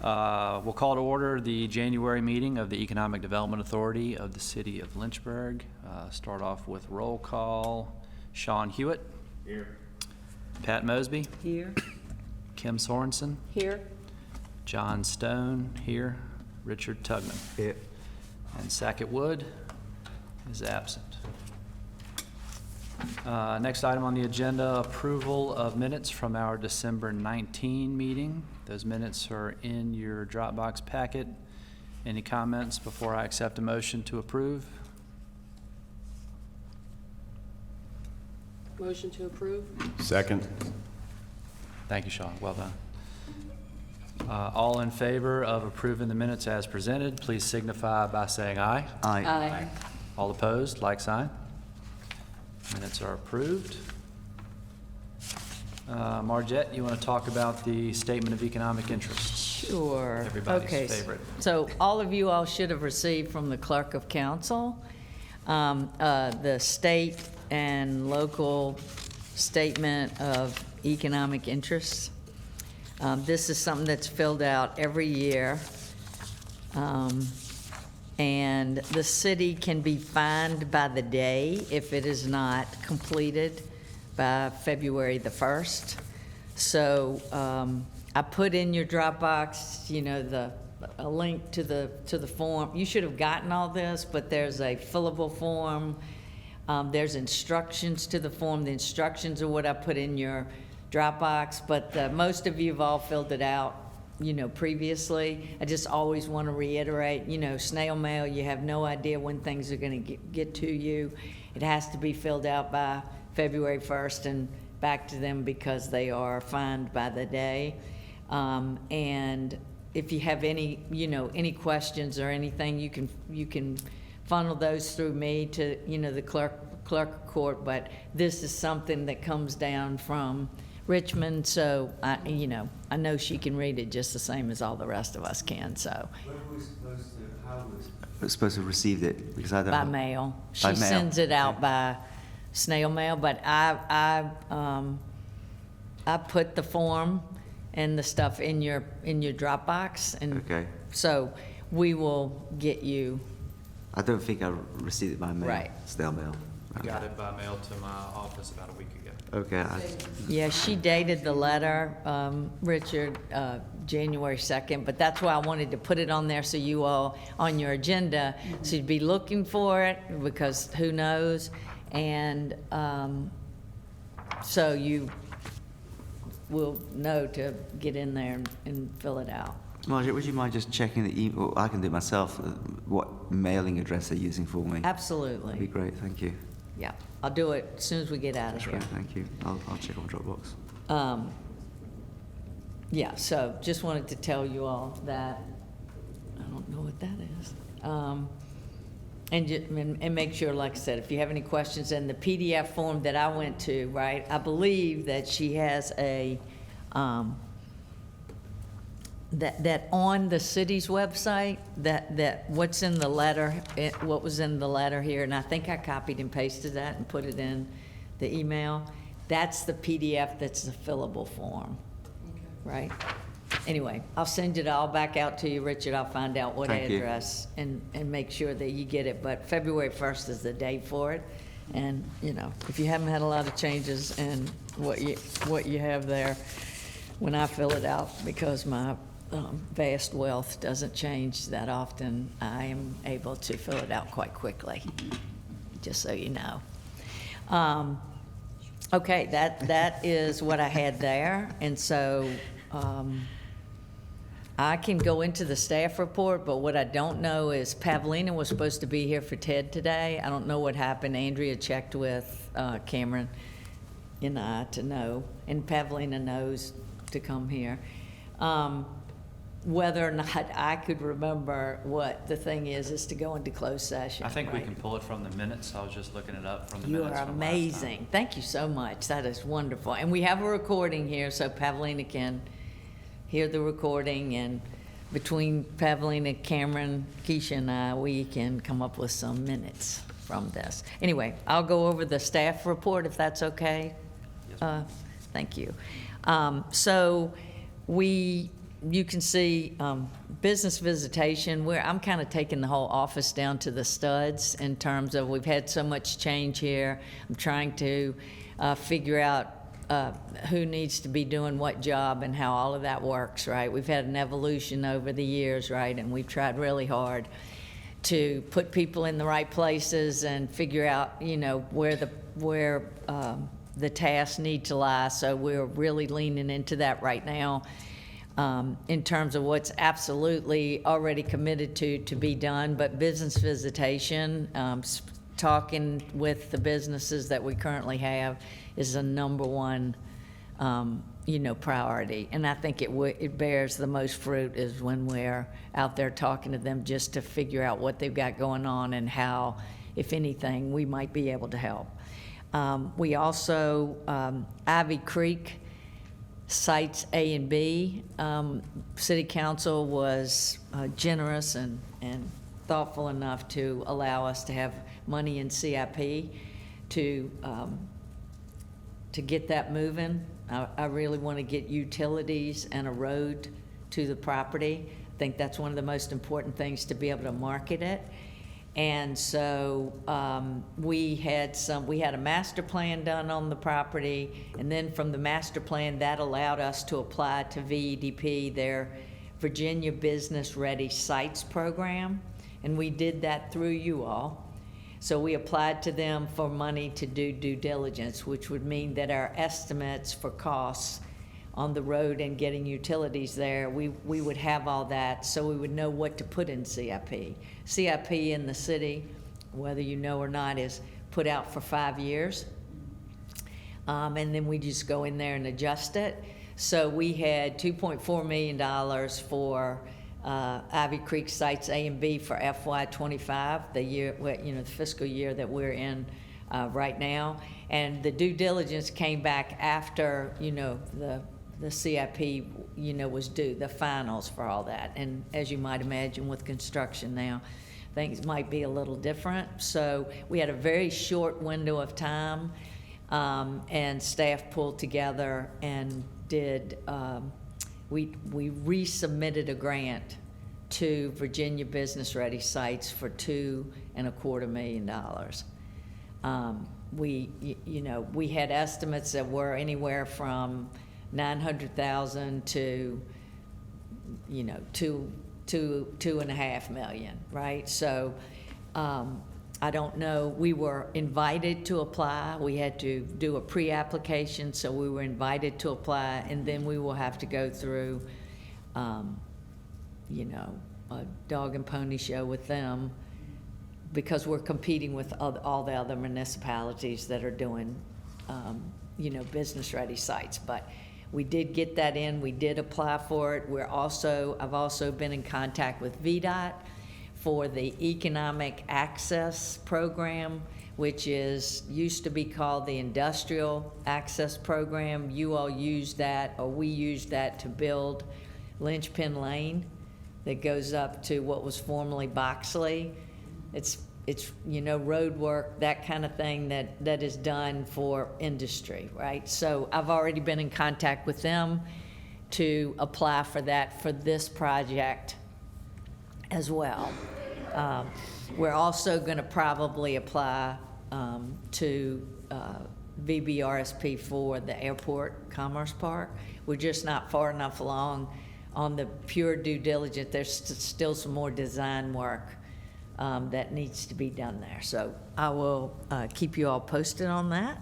We'll call to order the January meeting of the Economic Development Authority of the City of Lynchburg. Start off with roll call. Sean Hewitt. Here. Pat Mosby. Here. Kim Sorensen. Here. John Stone. Here. Richard Tugman. Here. And Sackett Wood is absent. Next item on the agenda, approval of minutes from our December 19 meeting. Those minutes are in your Dropbox packet. Any comments before I accept a motion to approve? Motion to approve. Second. Thank you, Sean. Well done. All in favor of approving the minutes as presented, please signify by saying aye. Aye. Aye. All opposed, like sign. Minutes are approved. Margette, you want to talk about the statement of economic interest? Sure. Everybody's Okay. favorite. So all of you all should have received from the clerk of council the state and local statement of economic interests. This is something that's filled out every year. And the city can be fined by the day if it is not completed by February the 1st. So I put in your Dropbox, you know, a link to the form. You should have gotten all this, but there's a fillable form. There's instructions to the form. The instructions are what I put in your Dropbox, but most of you have all filled it out, you know, previously. I just always want to reiterate, you know, snail mail, you have no idea when things are going to get to you. It has to be filled out by February 1st and back to them because they are fined by the day. And if you have any, you know, any questions or anything, you can funnel those through me to, you know, the clerk of court, but this is something that comes down from Richmond, so I know she can read it just the same as all the rest of us can. So. When were we supposed to? How was we supposed to have received it? Because I don't. By mail. She By mail. sends it out by snail mail, but I put the form and the stuff in your Dropbox, and Okay. so we will get you. I don't think I received it by mail. Right. Snail mail. I got it by mail to my office about a week ago. Okay. Yeah, she dated the letter, Richard, January 2nd, but that's why I wanted to put it on there so you all, on your agenda, so you'd be looking for it, because who knows? And so you will know to get in there and fill it out. Margaret, would you mind just checking the email? I can do it myself. What mailing address they're using for me? Absolutely. That'd be great. Thank you. Yeah, I'll do it as soon as we get out of That's here. great. Thank you. I'll check on Dropbox. Yeah, so just wanted to tell you all that. I don't know what that is. And make sure, like I said, if you have any questions, and the PDF form that I went to, right, I believe that she has a, that on the city's website, that what's in the letter, what was in the letter here, and I think I copied and pasted that and put it in the email. That's the PDF that's the fillable form, right? Anyway, I'll send it all back out to you, Richard. I'll find out what Thank you. address and make sure that you get it. But February 1st is the date for it. And, you know, if you haven't had a lot of changes in what you have there, when I fill it out, because my vast wealth doesn't change that often, I am able to fill it out quite quickly, just so you know. Okay, that is what I had there. And so I can go into the staff report, but what I don't know is Pavlina was supposed to be here for Ted today. I don't know what happened. Andrea checked with Cameron and I to know, and Pavlina knows to come here. Whether or not I could remember what the thing is to go into closed session. I think we right? can pull it from the minutes. I was just looking it up from the You minutes are from last time. amazing. Thank you so much. That is wonderful. And we have a recording here, so Pavlina can hear the recording, and between Pavlina, Cameron, Keisha, and I, we can come up with some minutes from this. Anyway, I'll go over the staff report if that's okay. Yes, ma'am. Thank you. So we you can see business visitation, where I'm kind of taking the whole office down to the studs in terms of we've had so much change here. I'm trying to figure out who needs to be doing what job and how all of that works, right? We've had an evolution over the years, right? And we've tried really hard to put people in the right places and figure out, you know, where the tasks need to lie. So we're really leaning into that right now in terms of what's absolutely already committed to be done. But business visitation, talking with the businesses that we currently have is a number one, you know, priority. And I think it bears the most fruit is when we're out there talking to them just to figure out what they've got going on and how, if anything, we might be able to help. We also, Ivy Creek sites A and B, City Council was generous and thoughtful enough to allow us to have money in CIP to get that moving. I really want to get utilities and a road to the property. I think that's one of the most important things to be able to market it. And so we had a master plan done on the property, and then from the master plan, that allowed us to apply to VEDP, their Virginia Business Ready Sites program, and we did that through you all. So we applied to them for money to do due diligence, which would mean that our estimates for costs on the road and getting utilities there, we would have all that, so we would know what to put in CIP. CIP in the city, whether you know or not, is put out for 5 years. And then we just go in there and adjust it. So we had $2.4 million for Ivy Creek sites A and B for FY25, the year, you know, the fiscal year that we're in right now. And the due diligence came back after, you know, the CIP, you know, was due, the finals for all that. And as you might imagine with construction now, things might be a little different. So we had a very short window of time, and staff pulled together and did, we resubmitted a grant to Virginia Business Ready Sites for $2.25 million. You know, we had estimates that were anywhere from 900,000 to, you know, $2.5 million, right? So I don't know. We were invited to apply. We had to do a pre-application, so we were invited to apply, and then we will have to go through, you know, a dog and pony show with them, because we're competing with all the other municipalities that are doing, you know, business-ready sites. But we did get that in. We did apply for it. I've also been in contact with VDOT for the Economic Access Program, which used to be called the Industrial Access Program. You all used that, or we used that, to build Lynchburg Lane that goes up to what was formerly Boxley. It's you know, road work, that kind of thing that is done for industry, right? So I've already been in contact with them to apply for that for this project as well. We're also going to probably apply to VBRSP for the Airport Commerce Park. We're just not far enough along on the pure due diligence. There's still some more design work that needs to be done there. So I will keep you all posted on that.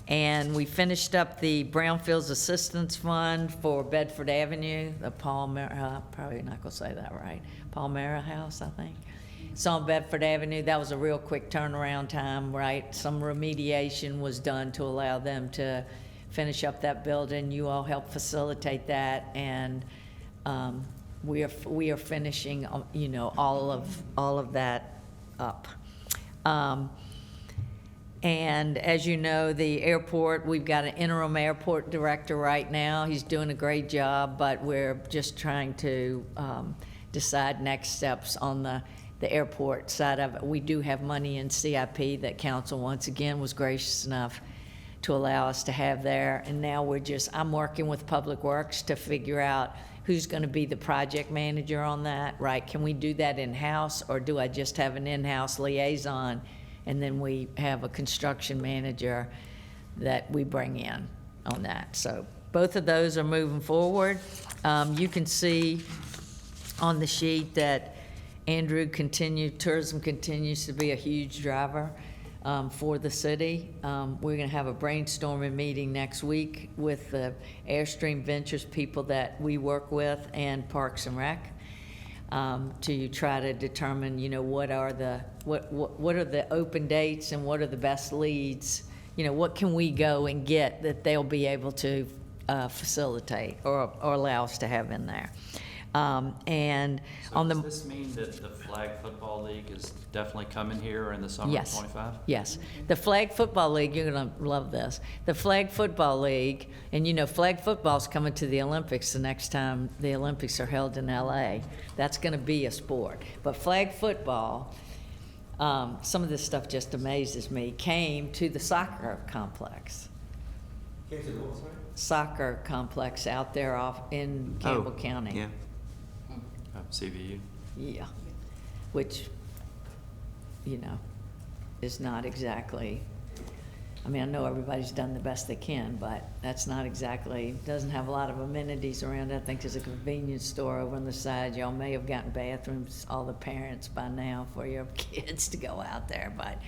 And we finished up the Brownfields Assistance Fund for Bedford Avenue, the Palmera, probably not going to say that right, Palmera House, I think. It's on Bedford Avenue. That was a real quick turnaround time, right? Some remediation was done to allow them to finish up that building. You all helped facilitate that, and we are finishing, you know, all of that up. And as you know, the airport, we've got an interim airport director right now. He's doing a great job, but we're just trying to decide next steps on the airport side of it. We do have money in CIP that council once again was gracious enough to allow us to have there. And now I'm working with Public Works to figure out who's going to be the project manager on that, right? Can we do that in-house, or do I just have an in-house liaison, and then we have a construction manager that we bring in on that? So both of those are moving forward. You can see on the sheet that tourism continues to be a huge driver for the city. We're going to have a brainstorming meeting next week with the Airstream Ventures people that we work with and Parks and Rec to try to determine, what are the open dates and what are the best leads. What can we go and get that they'll be able to facilitate or allow us to have in there. And So on the. does this mean that the Flag Football League is definitely coming here in the summer of Yes. '25? Yes. The Flag Football League, you're going to love this. The Flag Football League, and flag football's coming to the Olympics the next time the Olympics are held in LA. That's going to be a sport. But flag football, some of this stuff just amazes me, came to the soccer complex. Came to the what, sorry? Soccer complex out there off in Campbell County. Yeah. CVU? Yeah, which, is not exactly, I know everybody's done the best they can, but that's not exactly, doesn't have a lot of amenities around it. I think there's a convenience store over on the side. Y'all may have gotten bathrooms, all the parents by now, for your kids to go out there, but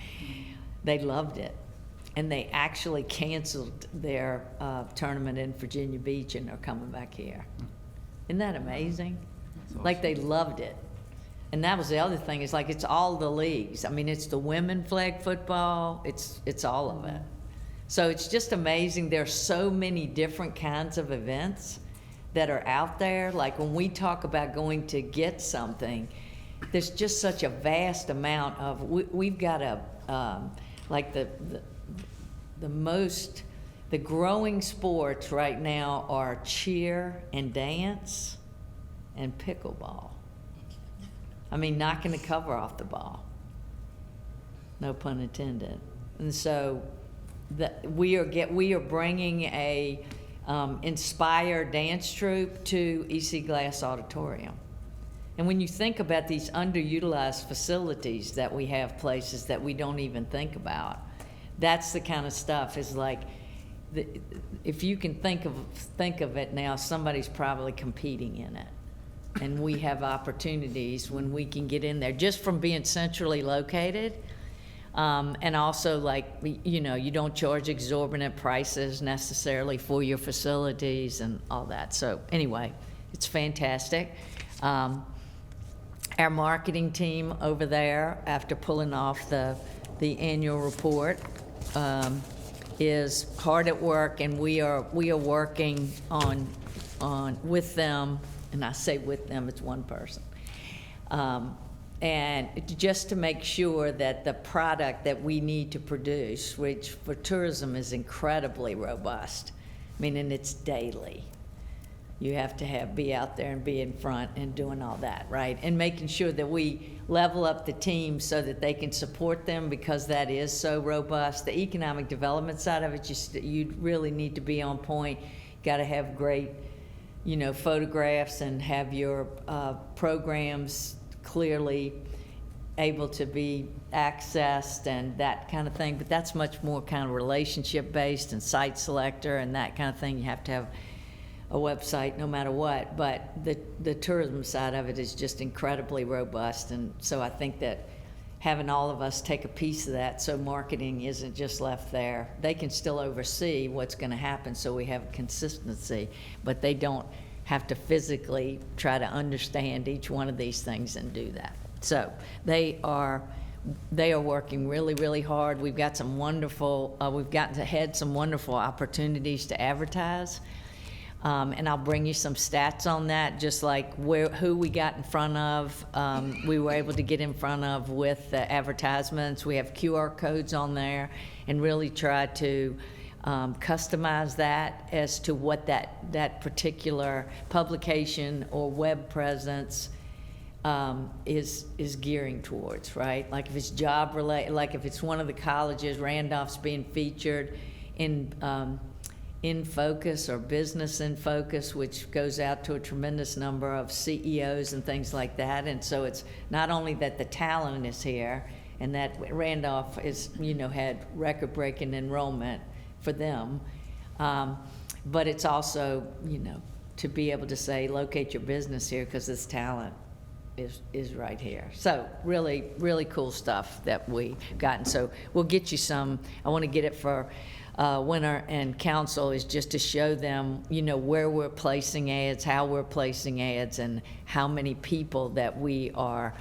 they loved it. And they actually canceled their tournament in Virginia Beach and are coming back here. Isn't that amazing? That's Like, they loved it. And that was the other thing, it's like, it's all the leagues. It's the women flag football, it's all of it. So it's just amazing, there's so many different kinds of events that are out there. Like, when we talk about going to get something, there's just such a vast amount of, we've got like the growing sports right now are cheer and dance and pickleball. Knocking the cover off the ball. No pun intended. And so we are bringing a inspired dance troupe to EC Glass Auditorium. And when you think about these underutilized facilities that we have, places that we don't even think about, that's the kind of stuff is like, if you can think of it now, somebody's probably competing in it. And we have opportunities when we can get in there just from being centrally located. And also, you don't charge exorbitant prices necessarily for your facilities and all that. So anyway, it's fantastic. Our marketing team over there, after pulling off the annual report, is hard at work, and we are working on with them. And I say with them, it's one person. And just to make sure that the product that we need to produce, which for tourism is incredibly robust, and it's daily. You have to be out there and be in front and doing all that, right? And making sure that we level up the team so that they can support them, because that is so robust. The economic development side of it, you really need to be on point. Got to have great photographs and have your programs clearly able to be accessed and that kind of thing. But that's much more kind of relationship based and site selector and that kind of thing. You have to have a website no matter what. But the tourism side of it is just incredibly robust. And so I think that having all of us take a piece of that, so marketing isn't just left there. They can still oversee what's going to happen, so we have consistency, but they don't have to physically try to understand each one of these things and do that. So they are working really, really hard. We've got some wonderful, had some wonderful opportunities to advertise. And I'll bring you some stats on that, just like who we got in front of. We were able to get in front of with the advertisements. We have QR codes on there, and really try to customize that as to what that particular publication or web presence is gearing towards, right? Like if it's job related, like if it's one of the colleges, Randolph's being featured in in Focus or Business in Focus, which goes out to a tremendous number of CEOs and things like that. And so it's not only that the talent is here and that Randolph is, had record-breaking enrollment for them, but it's also, to be able to say, locate your business here because this talent is right here. So really, really cool stuff that we gotten. So we'll get you some. I want to get it for winter and council, is just to show them, where we're placing ads, how we're placing ads, and how many people that we are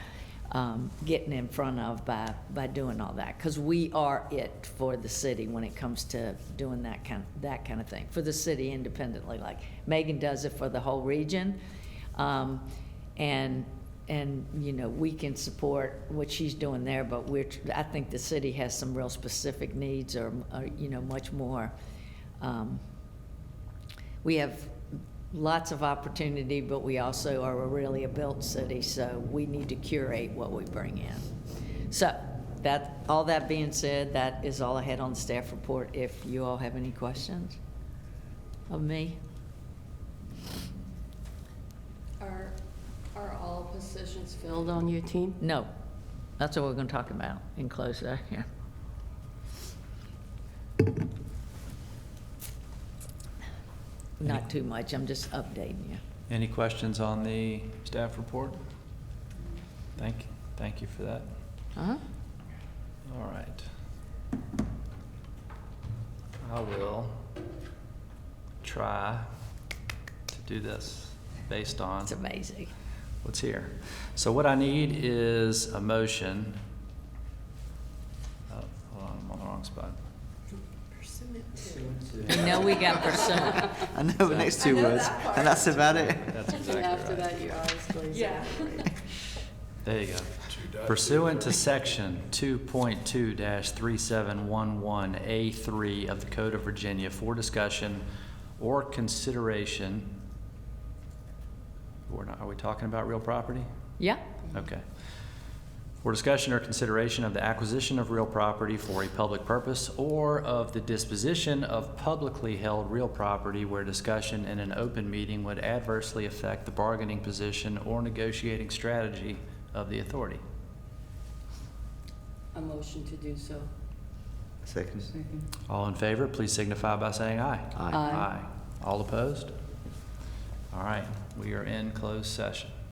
getting in front of by doing all that. Because we are it for the city when it comes to doing that kind of thing for the city independently. Like Megan does it for the whole region, and we can support what she's doing there, but I think the city has some real specific needs, or much more. We have lots of opportunity, but we also are really a built city, so we need to curate what we bring in. So all that being said, that is all I had on the staff report. If you all have any questions of me. Are all positions filled on your team? No, that's what we're going to talk about in closed session. Not too much, I'm just updating you. Any questions on the staff report? Thank you for that. Uh-huh. All right. I will try to do this based on It's amazing. what's here. So what I need is a motion. Oh, hold on, I'm on the wrong spot. We got pursuant. I know the next two words, and that's about it. That's And exactly after right. that, your eyes glaze. Yeah. There you go. Pursuant to section 2.2-3711A3 of the Code of Virginia, for discussion or consideration, are we talking about real property? Yeah, Okay. For discussion or consideration of the acquisition of real property for a public purpose, or of the disposition of publicly held real property where discussion in an open meeting would adversely affect the bargaining position or negotiating strategy of the authority. A motion to do so. Second. All in favor, please signify by saying aye. Aye. Aye. All opposed? All right, we are in closed session.